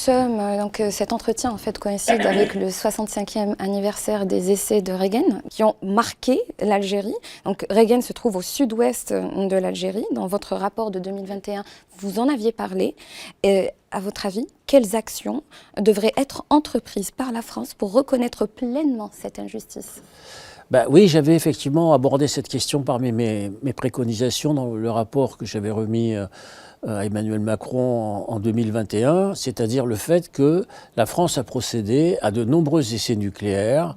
sommes, cet entretien en fait coïncide avec le 65e anniversaire des essais de Reagan qui ont marqué l'Algérie. Donc Reagan se trouve au sud-ouest de l'Algérie. Dans votre rapport de 2021, vous en aviez parlé. Et à votre avis, quelles actions devraient être entreprises par la France pour reconnaître pleinement cette injustice ? Ben oui, j'avais effectivement abordé cette question parmi mes préconisations dans le rapport que j'avais remis à Emmanuel Macron en 2021, c'est-à-dire le fait que la France a procédé à de nombreux essais nucléaires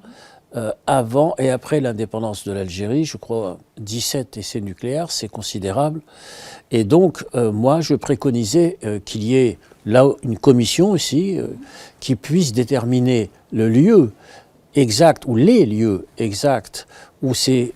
avant et après l'indépendance de l'Algérie. Je crois 17 essais nucléaires, c'est considérable. Et donc, moi, je préconisais qu'il y ait là une commission aussi qui puisse déterminer le lieu exact ou les lieux exacts où ces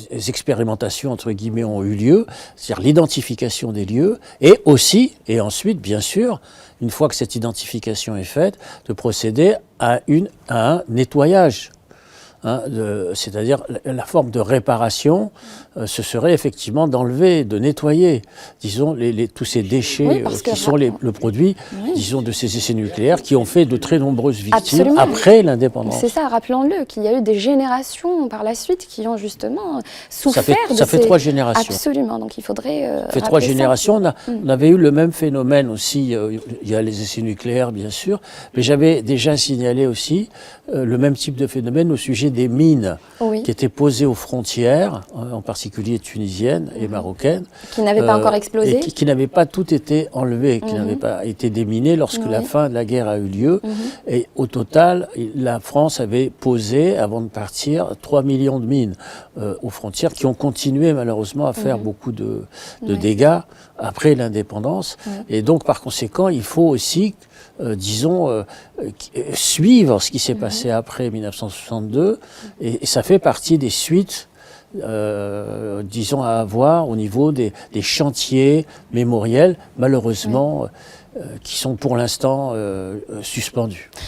expérimentations entre guillemets ont eu lieu, c'est-à-dire l'identification des lieux, et aussi, et ensuite bien sûr, une fois que cette identification est faite, de procéder à un nettoyage. C'est-à-dire la forme de réparation, ce serait effectivement d'enlever, de nettoyer, disons, tous ces déchets qui sont le produit, disons, de ces essais nucléaires qui ont fait de très nombreuses victimes après l'indépendance. C'est ça, rappelons-le, qu'il y a eu des générations par la suite qui ont justement souffert ça fait 3 générations. Absolument, donc il faudrait ça fait 3 générations. On avait eu le même phénomène aussi, il y a les essais nucléaires bien sûr, mais j'avais déjà signalé aussi le même type de phénomène au sujet des mines qui étaient posées aux frontières, en particulier tunisiennes et marocaines. Qui n'avaient pas encore explosé. Et qui n'avaient pas toutes été enlevées, qui n'avaient pas été déminées lorsque la fin de la guerre a eu lieu. Et au total, la France avait posé, avant de partir, 3 millions de mines aux frontières qui ont continué malheureusement à faire beaucoup de dégâts après l'indépendance. Et donc, par conséquent, il faut aussi disons, suivre ce qui s'est passé après 1962, et ça fait partie des suites, disons, à avoir au niveau des chantiers mémoriels, malheureusement, qui sont pour l'instant suspendus.